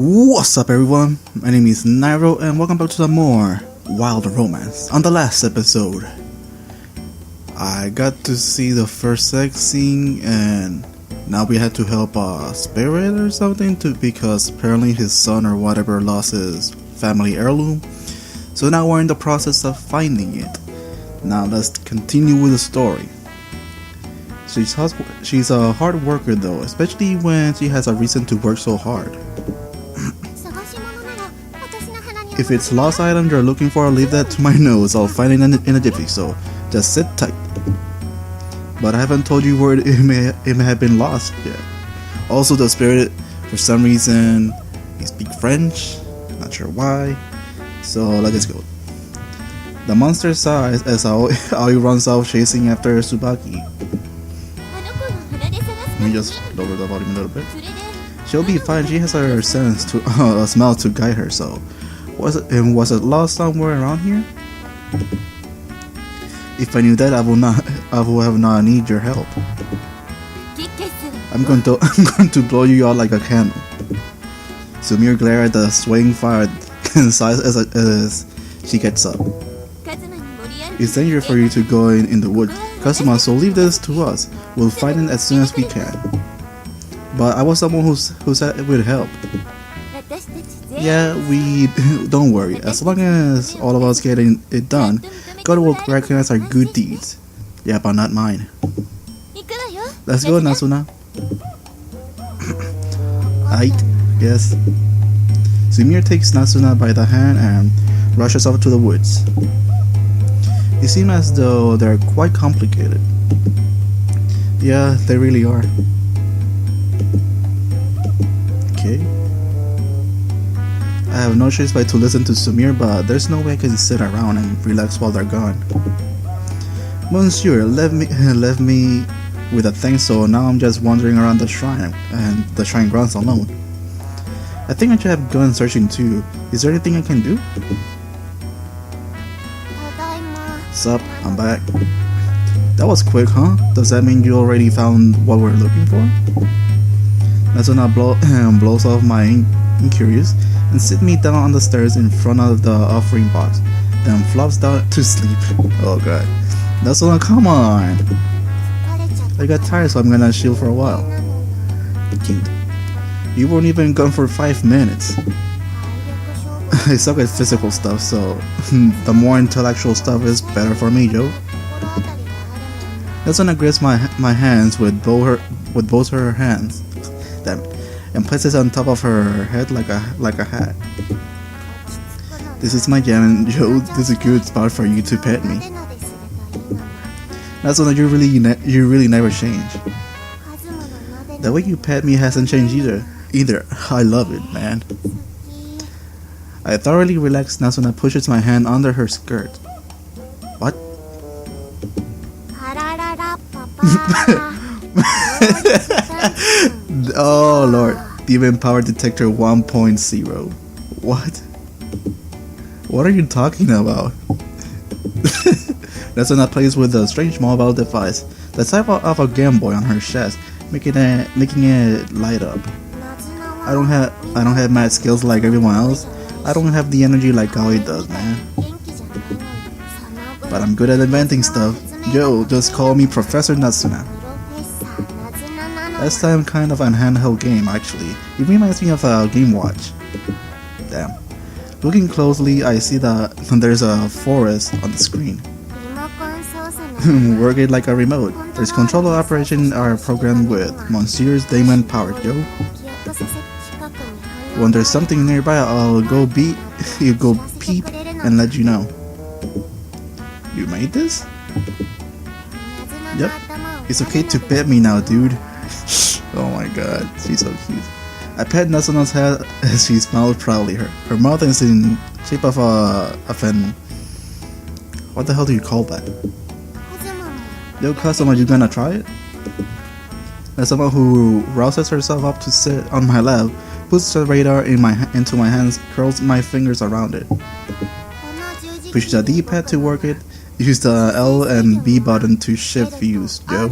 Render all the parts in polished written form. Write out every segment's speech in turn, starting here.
What's up everyone, my name is Nightrow and welcome back to some more Wild Romance. On the last episode, I got to see the first sex scene and now we had to help a spirit or something because apparently his son or whatever lost his family heirloom. So now we're in the process of finding it. Now let's continue with the story. She's a hard worker though, especially when she has a reason to work so hard. If it's lost item you're looking for, leave that to my nose. I'll find it in a jiffy, so just sit tight. But I haven't told you where it may have been lost yet. Also, the spirit, for some reason, he speaks French. Not sure why. So let's go. The monster saw as Aoi runs off chasing after Tsubaki. Let me just lower the volume a little bit. She'll be fine. She has her sense to smell to guide her. So. Was it lost somewhere around here? If I knew that, I would have not need your help. I'm going to blow you out like a candle. Sumire glares at the swaying fire and sighs as she gets up. It's dangerous for you to go in the woods, Kazuma, so leave this to us. We'll find it as soon as we can. But I was someone who said we'd help. Yeah, we don't worry. As long as all of us get it done, God will recognize our good deeds. Yeah, but not mine. Let's go, Nasuna. Aight, yes. Sumire takes Nasuna by the hand and rushes off to the woods. They seem as though they're quite complicated. Yeah, they really are. Okay. I have no choice but to listen to Sumire, but there's no way I can sit around and relax while they're gone. Monsieur left me with a thing, so now I'm just wandering around the shrine and the shrine grounds alone. I think I should have gone searching too. Is there anything I can do? Sup, I'm back. That was quick, huh? Does that mean you already found what we're looking for? Nasuna blows off my incurious and sit me down on the stairs in front of the offering box, then flops down to sleep. Oh god. Nasuna, come on! I got tired, so I'm gonna chill for a while. Cute. You weren't even gone for 5 minutes. I suck at physical stuff, so the more intellectual stuff is better for me, Joe. Nasuna grips my hands with both her hands. Damn it. And places on top of her head like a hat. This is my jam, and Joe, this is a good spot for you to pet me. That's when you really never change. The way you pet me hasn't changed either. I love it, man. I thoroughly relaxed Nasuna pushes my hand under her skirt. What? Oh lord, Demon Power Detector 1.0. What? What are you talking about? Nasuna plays with a strange mobile device, the type of a Game Boy on her chest, making it light up. I don't have mad skills like everyone else. I don't have the energy like Aoi does, man. But I'm good at inventing stuff. Yo, just call me Professor Nasuna. That's kind of an handheld game, actually. It reminds me of a Game Watch. Damn. Looking closely, I see that there's a forest on the screen. Work it like a remote. There's controller operation are programmed with Monsieur's Demon Power, yo. When there's something nearby, I'll go peep and let you know. You made this? Yep. It's okay to pet me now, dude. Oh my god, she's so cute. I pet Nasuna's head as she smiles proudly. Her mouth is in shape of an... What the hell do you call that? Yo, Kazuma, you gonna try it? As someone who rouses herself up to sit on my lap, puts the radar into my hands, curls my fingers around it. Push the D-pad to work it. Use the L and B button to shift views, Joe.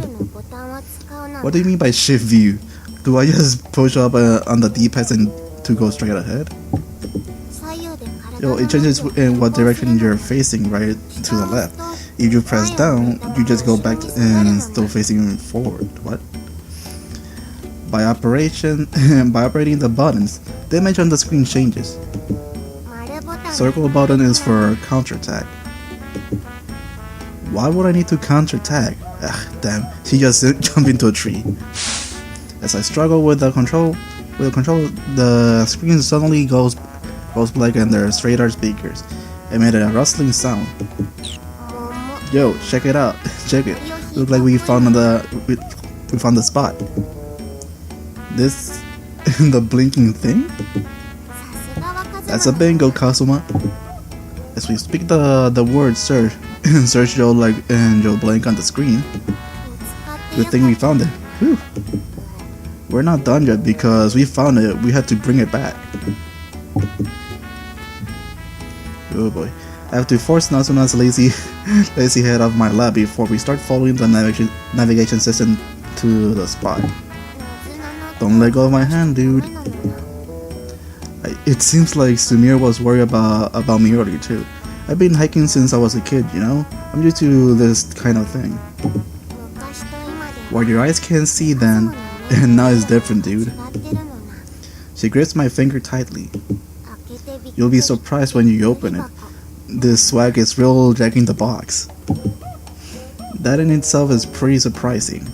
What do you mean by shift view? Do I just push up on the D-pad and to go straight ahead. Yo, it changes in what direction you're facing, right to the left. If you press down, you just go back and still facing forward. What? By operating the buttons, the image on the screen changes. Circle button is for counterattack. Why would I need to counterattack? Ugh, damn, she just jumped into a tree. As I struggle with the control, the screen suddenly goes black and there's radar speakers. It made a rustling sound. Yo, check it out. Check it. Look like we found the spot. This the blinking thing? That's a bingo, Kazuma. As we speak the word search Joe like and Joe blank on the screen. Good thing we found it. Whew. We're not done yet because we found it. We had to bring it back. Oh boy. I have to force Natsuna's lazy head off my lap before we start following the navigation system to the spot. Don't let go of my hand, dude. It seems like Sumire was worried about me earlier too. I've been hiking since I was a kid, you know? I'm used to this kind of thing. What your eyes can't see then, and now it's different, dude. She grips my finger tightly. You'll be surprised when you open it. This swag is real Jack in the Box. That in itself is pretty surprising.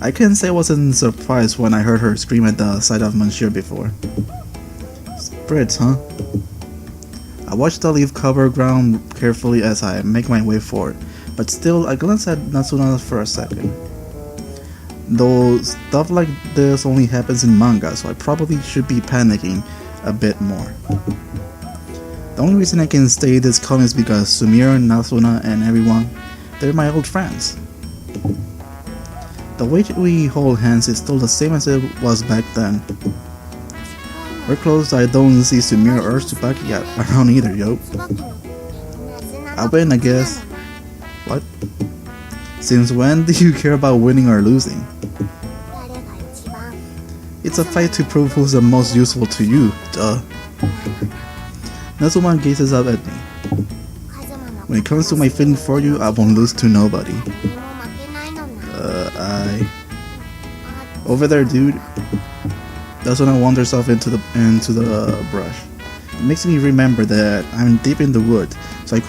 I can't say I wasn't surprised when I heard her scream at the sight of Monsieur before. Spritz, huh? I watch the leaf cover ground carefully as I make my way forward, but still I glance at Natsuna for a second. Though stuff like this only happens in manga, so I probably should be panicking a bit more. The only reason I can stay this calm is because Sumire, Natsuna, and everyone, they're my old friends. The way we hold hands is still the same as it was back then. We're close, I don't see Sumire or Tsubaki around either, yo. I win, I guess. What? Since when do you care about winning or losing? It's a fight to prove who's the most useful to you, duh. Natsuma gazes up at me. When it comes to my feeling for you, I won't lose to nobody. Over there, dude. That's when I wander herself into the brush. It makes me remember that I'm deep in the woods, so I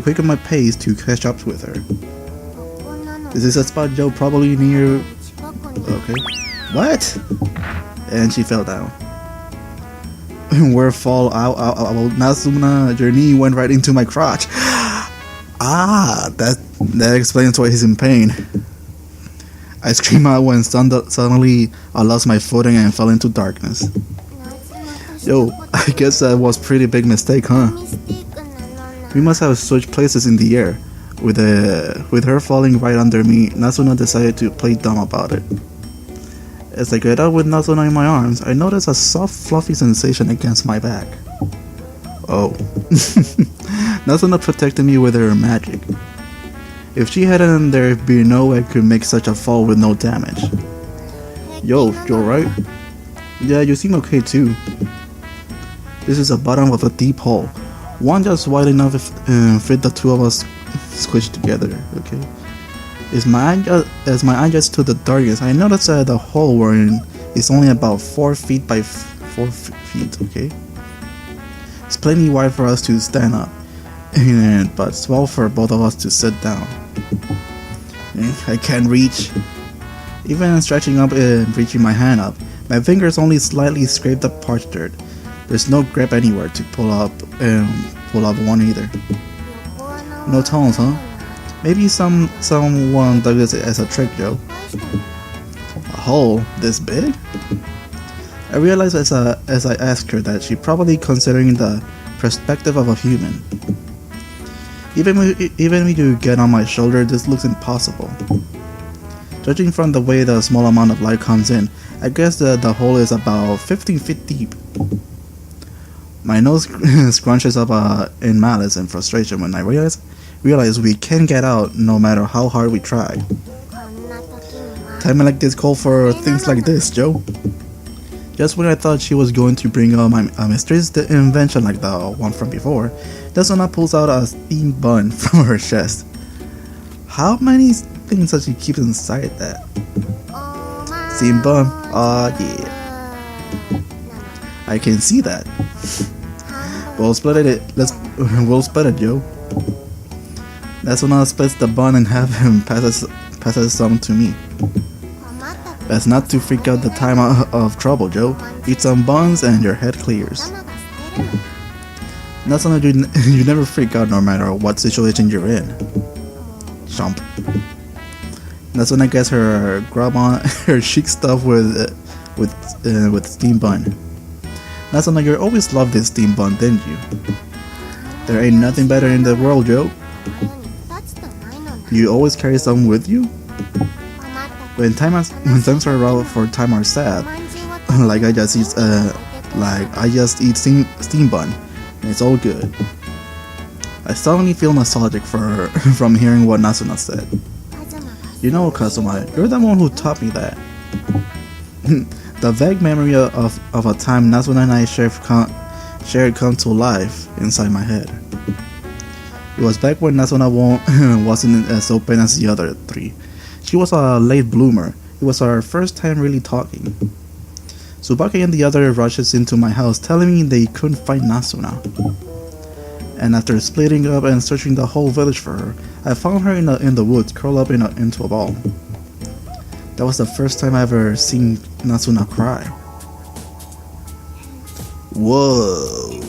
quicken my pace to catch up with her. This is a spot Joe probably near. Okay. What? And she fell down. Where fall out? Natsuna, your knee went right into my crotch. Ah, that explains why he's in pain. I screamed out when suddenly I lost my footing and fell into darkness. Yo, I guess that was a pretty big mistake, huh? We must have switched places in the air. With her falling right under me, Natsuna decided to play dumb about it. As I get up with Natsuna in my arms, I notice a soft, fluffy sensation against my back. Oh. Natsuna protected me with her magic. If she hadn't, there'd be no way I could make such a fall with no damage. Yo, you alright? Yeah, you seem okay too. This is the bottom of a deep hole. One just wide enough to fit the two of us squished together, okay? As my eye gets to the darkness, I notice that the hole we're in is only about 4 feet by 4 feet, okay? It's plenty wide for us to stand up, but small for both of us to sit down. I can't reach. Even stretching up and reaching my hand up, my fingers only slightly scrape the parched dirt. There's no grip anywhere to pull up one either. No tongs, huh? Maybe someone dug this as a trick, Joe. A hole this big? I realized as I asked her that she probably considering the perspective of a human. Even when you get on my shoulder, this looks impossible. Judging from the way the small amount of light comes in, I guess the hole is about 15 feet deep. My nose scrunches up in malice and frustration when I realize we can't get out no matter how hard we try. Timing like this call for things like this, Joe. Just when I thought she was going to bring out my mistress the invention like the one from before, Nasuna pulls out a steam bun from her chest. How many things does she keep inside that? Steam bun? Oh yeah. I can see that. We'll split it. We'll split it, Joe. Nasuna splits the bun in half and passes some to me. Best not to freak out the time of trouble, Joe. Eat some buns and your head clears. Nasuna, you never freak out no matter what situation you're in. Chomp. Nasuna gets her grub on, her chic stuff with steam bun. Nasuna, you always loved this steam bun, didn't you? There ain't nothing better in the world, Joe. You always carry some with you? When times are rough or times are sad, like I just eat steam bun, and it's all good. I suddenly feel nostalgic from hearing what Nasuna said. You know, Kazuma, you're the one who taught me that. The vague memory of a time Nasuna and I shared come to life inside my head. It was back when Nasuna wasn't as open as the other three. She was a late bloomer. It was our first time really talking. Tsubaki and the other rushes into my house telling me they couldn't find Nasuna. And after splitting up and searching the whole village for her, I found her in the woods curled up into a ball. That was the first time I ever seen Nasuna cry. Whoa.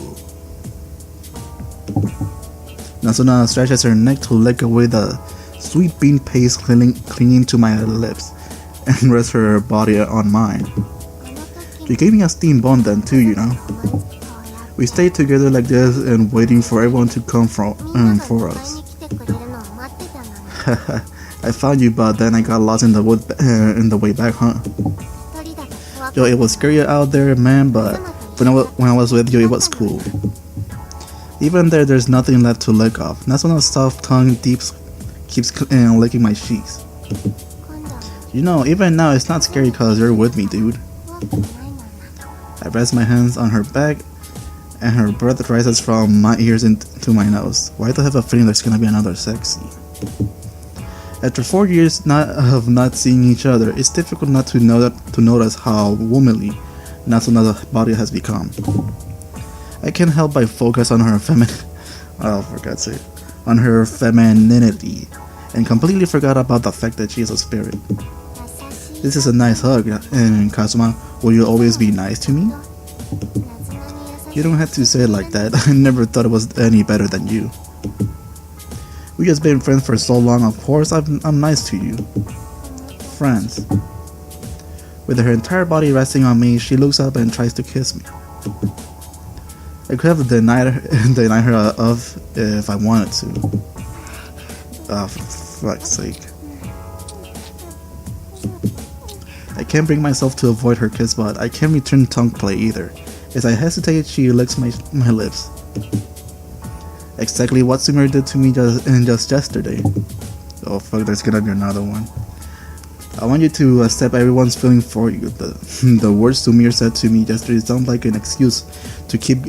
Nasuna stretches her neck to lick away the sweet bean paste clinging to my lips and rests her body on mine. She gave me a steam bun then too, you know. We stayed together like this and waiting for everyone to come for us. I found you, but then I got lost in the wood in the way back, huh? Yo, it was scary out there, man, but when I was with you, it was cool. Even there's nothing left to lick off. Nasuna's soft tongue keeps licking my cheeks. You know, even now it's not scary cause you're with me, dude. I rest my hands on her back and her breath rises from my ears into my nose. Why do I have a feeling there's gonna be another sex scene? After 4 years of not seeing each other, it's difficult not to notice how womanly Nasuna's body has become. I can't help but focus on her on her femininity, and completely forgot about the fact that she is a spirit. This is a nice hug, and Kazuma, will you always be nice to me? You don't have to say it like that. I never thought it was any better than you. We just been friends for so long, of course I'm nice to you. Friends. With her entire body resting on me, she looks up and tries to kiss me. I could have denied her of if I wanted to. For fuck's sake. I can't bring myself to avoid her kiss, but I can't return tongue play either. As I hesitate, she licks my lips. Exactly what Sumir did to me just yesterday. Oh fuck, there's gonna be another one. I want you to accept everyone's feeling for you. The words Sumir said to me yesterday sound like an excuse to keep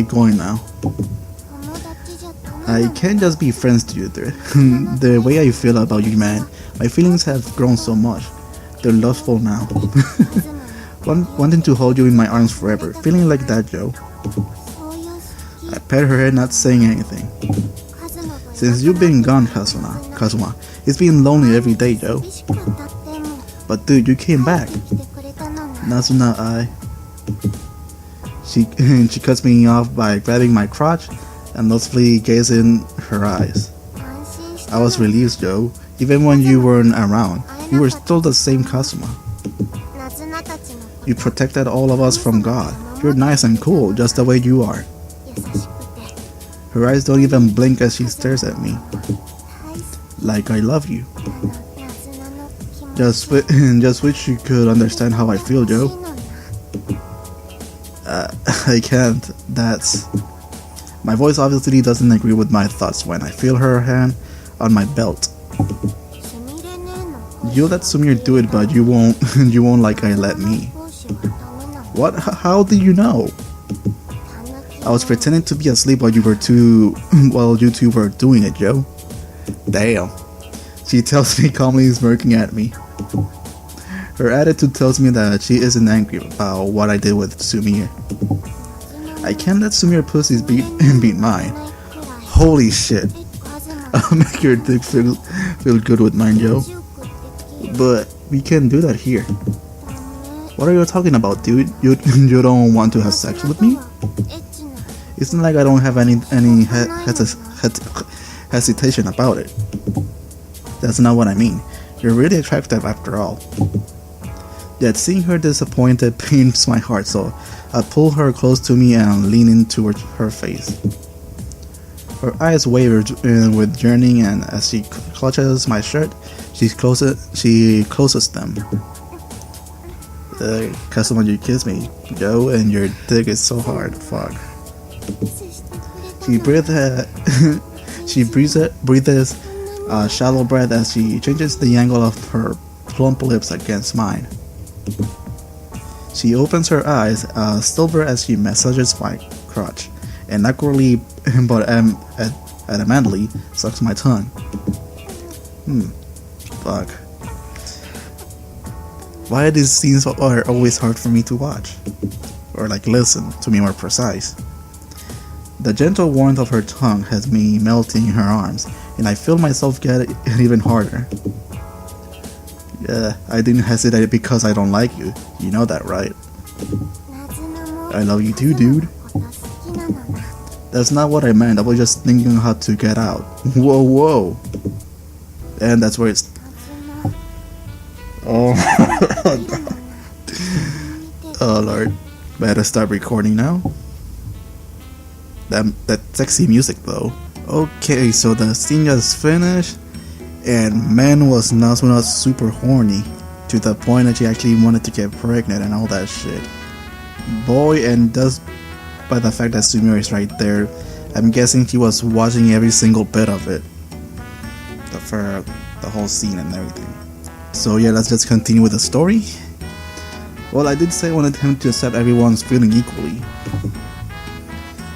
going now. I can't just be friends to you. The way I feel about you, man, my feelings have grown so much. They're lustful now. Wanting to hold you in my arms forever, feeling like that, Joe. I pat her head, not saying anything. Since you've been gone, Kazuma, it's been lonely every day, Joe. But dude, you came back. Nasuna, She cuts me off by grabbing my crotch and lustfully gazing her eyes. I was relieved, Joe. Even when you weren't around, you were still the same Kazuma. You protected all of us from God. You're nice and cool, just the way you are. Her eyes don't even blink as she stares at me. Like I love you. Just wish you could understand how I feel, Joe. I can't. My voice obviously doesn't agree with my thoughts when I feel her hand on my belt. You let Sumir do it, but you won't like I let me. What? How did you know? I was pretending to be asleep while you two were doing it, Joe. Damn. She tells me calmly, smirking at me. Her attitude tells me that she isn't angry about what I did with Sumire. I can't let Sumire pussies beat mine. Holy shit. I'll make your dick feel good with mine, Joe. But we can't do that here. What are you talking about, dude? You don't want to have sex with me? It's not like I don't have any hesitation about it. That's not what I mean. You're really attractive after all. Yet seeing her disappointed pains my heart, so I pull her close to me and lean in towards her face. Her eyes waver with yearning, and as she clutches my shirt, she closes them. Customer, you kiss me, Joe, and your dick is so hard. Fuck. She breathes a shallow breath as she changes the angle of her plump lips against mine. She opens her eyes, silver as she massages my crotch, and awkwardly but adamantly sucks my tongue. Fuck. Why these scenes are always hard for me to watch? Or listen, to be more precise. The gentle warmth of her tongue has me melting in her arms, and I feel myself get it even harder. Yeah, I didn't hesitate because I don't like you. You know that, right? I love you too, dude. That's not what I meant. I was just thinking how to get out. Whoa. And that's where it's... Oh. Oh, Lord. Better start recording now. That sexy music, though. Okay, so the scene just finished. And man was not super horny. To the point that she actually wanted to get pregnant and all that shit. Boy, and just by the fact that Sumire is right there, I'm guessing he was watching every single bit of it. The whole scene and everything. So yeah, let's just continue with the story. Well, I did say I wanted him to accept everyone's feeling equally.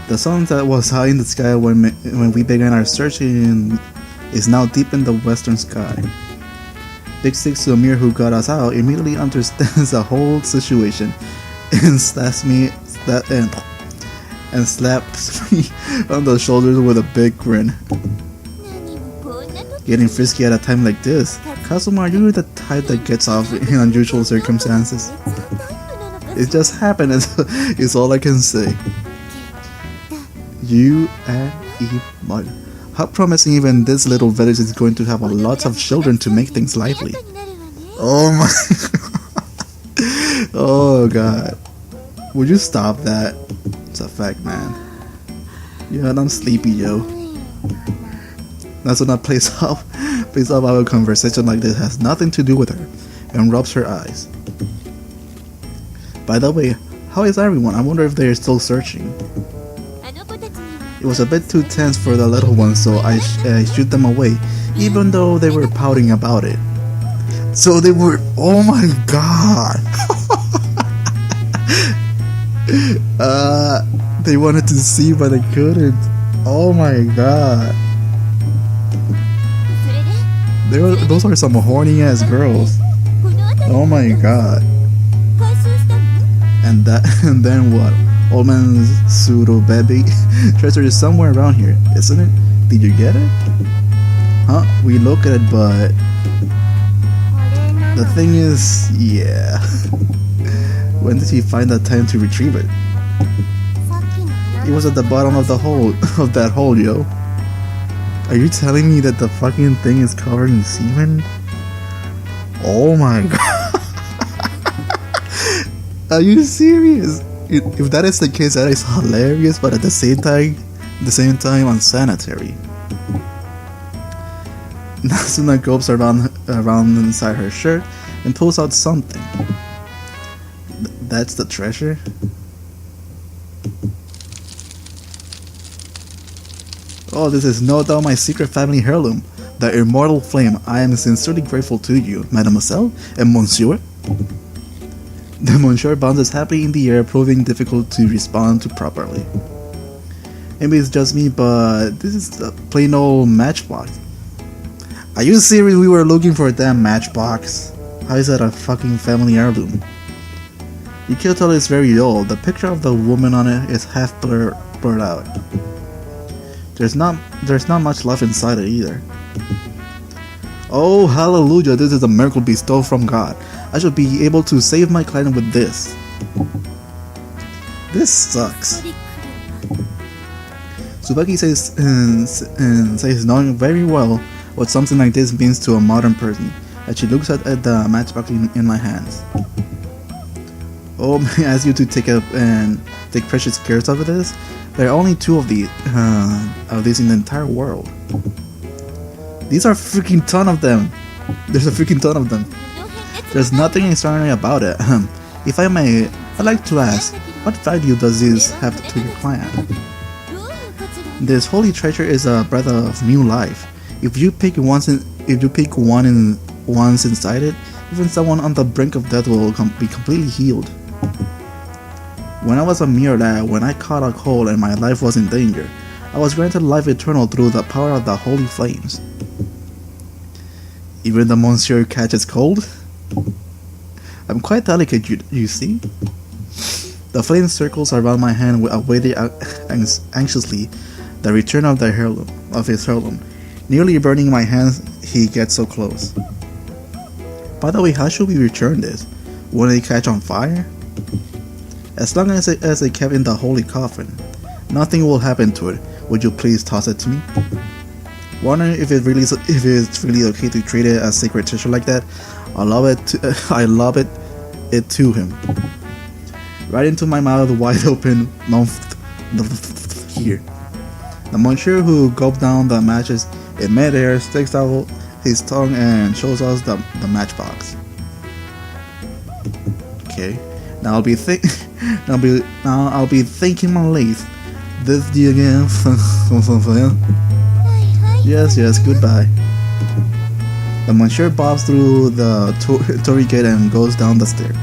The sun that was high in the sky when we began our search is now deep in the western sky. Big Six Sumire, who got us out, immediately understands the whole situation and slaps me on the shoulders with a big grin. Getting frisky at a time like this, Kazuma, you're the type that gets off in unusual circumstances. It just happened, is all I can say. You and Eve, how promising even this little village is going to have a lot of children to make things lively. Oh my... Oh god. Would you stop that? It's a fact, man. Yeah, I'm sleepy, yo. That's when I plays off our conversation like this has nothing to do with her, and rubs her eyes. By the way, how is everyone? I wonder if they're still searching. It was a bit too tense for the little ones, so I shoot them away, even though they were pouting about it. So they were... Oh my god! They wanted to see but they couldn't. Oh my god. Those are some horny ass girls. Oh my god. And then what? Old man pseudo baby treasure is somewhere around here, isn't it? Did you get it? Huh? We look at it, but the thing is, yeah. When did he find the time to retrieve it? It was at the bottom of that hole, yo. Are you telling me that the fucking thing is covered in semen? Oh my god. Are you serious? If that is the case, that is hilarious, but at the same time unsanitary. Nasuna gropes around inside her shirt and pulls out something. That's the treasure? Oh, this is no doubt my secret family heirloom, the immortal flame. I am sincerely grateful to you, mademoiselle and monsieur. The Monsieur bounces happily in the air, proving difficult to respond to properly. Maybe it's just me, but this is a plain old Matchbox. Are you serious? We were looking for a damn Matchbox. How is that a fucking family heirloom? You can tell it's very old. The picture of the woman on it is half blurred out. There's not much left inside it either. Oh hallelujah, this is a miracle bestowed from God. I should be able to save my client with this. This sucks. Tsubaki says knowing very well what something like this means to a modern person, as she looks at the matchbox in my hands. Oh, may I ask you to take precious care of this? There are only 2 of these in the entire world. These are a freaking ton of them. There's a freaking ton of them. There's nothing extraordinary about it. If I may, I'd like to ask, what value does this have to your client? This holy treasure is a breath of new life. If you pick once inside it, even someone on the brink of death will be completely healed. When I was a mere lad, when I caught a cold and my life was in danger, I was granted life eternal through the power of the holy flames. Even the Monsieur catches cold? I'm quite delicate, you see? The flame circles around my hand, awaiting anxiously the return of his heirloom. Nearly burning my hands, he gets so close. By the way, how should we return this? Won't it catch on fire? As long as it kept in the holy coffin, nothing will happen to it. Would you please toss it to me? Wondering if it's really okay to treat it as sacred treasure like that. I lob it to him. Right into my mouth, wide open, mouth here. The Monsieur, who gulped down the matches in midair, sticks out his tongue and shows us the matchbox. Okay, now I'll be thanking my lathe. This the again. Yes, goodbye. The Monsieur bobs through the torii gate and goes down the stair.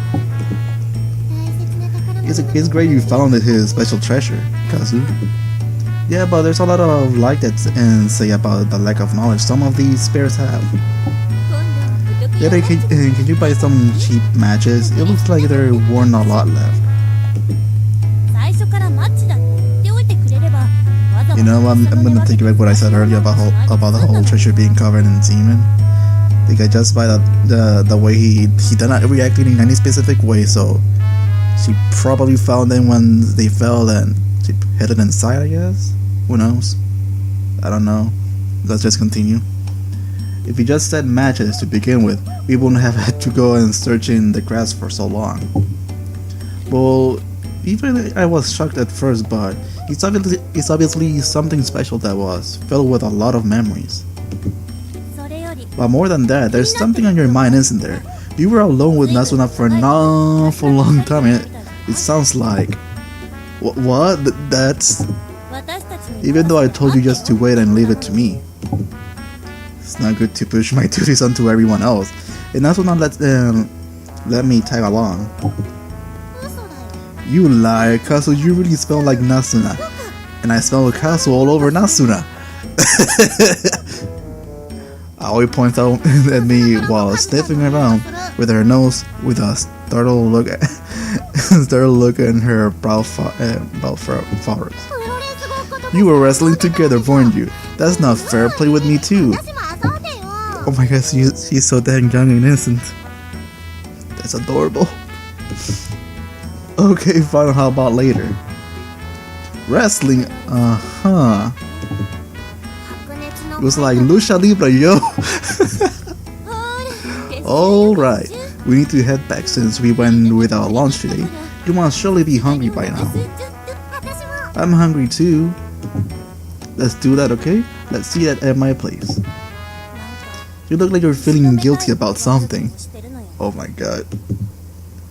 It's great you found his special treasure, Kazu. Yeah, but there's a lot of like that and say about the lack of knowledge some of these spares have. Yeah, can you buy some cheap matches? It looks like there weren't a lot left. You know, I'm gonna take back what I said earlier about the whole treasure being covered in semen. Because just by the way he did not react in any specific way, so she probably found them when they fell and she hid it inside, I guess? Who knows? I don't know. Let's just continue. If we just said matches to begin with, we wouldn't have had to go and search in the grass for so long. Well, even I was shocked at first, but it's obviously something special that was filled with a lot of memories. But more than that, there's something on your mind, isn't there? You were alone with Nasuna for an awful long time. It sounds like... What? That's... Even though I told you just to wait and leave it to me. It's not good to push my duties onto everyone else. And Nasuna let me tag along. You lie, Kazu, you really smell like Nasuna. And I smell Kazu all over Nasuna. Aoi points out at me while sniffing around with her nose with a startled look in her brow furrows. You were wrestling together, weren't you? That's not fair, play with me too. Oh my gosh, she's so dang young and innocent. That's adorable. Okay, fine, how about later? Wrestling? Uh-huh. It was like Lucha Libre, yo. Alright, we need to head back since we went without lunch today. You must surely be hungry by now. I'm hungry too. Let's do that, okay? Let's see that at my place. You look like you're feeling guilty about something. Oh my god.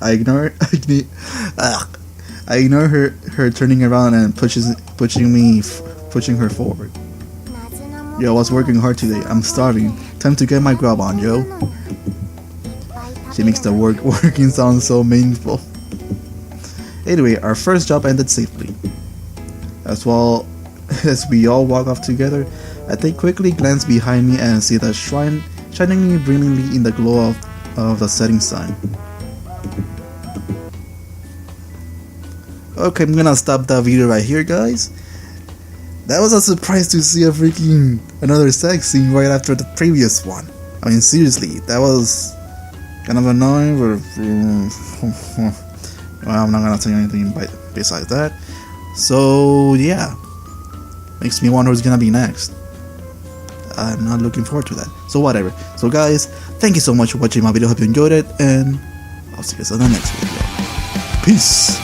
I ignore her turning around and pushing her forward. Yo, I was working hard today. I'm starving. Time to get my grub on, yo. She makes the working sound so meaningful. Anyway, our first job ended safely. As well as we all walk off together, I take quickly glance behind me and see the shrine shining brilliantly in the glow of the setting sun. Okay, I'm gonna stop the video right here, guys. That was a surprise to see another sex scene right after the previous one. I mean, seriously, that was kind of annoying, but well, I'm not gonna say anything besides that. So yeah, makes me wonder who's gonna be next. I'm not looking forward to that. So whatever. So guys, thank you so much for watching my video. Hope you enjoyed it, and I'll see you guys on the next video. Peace.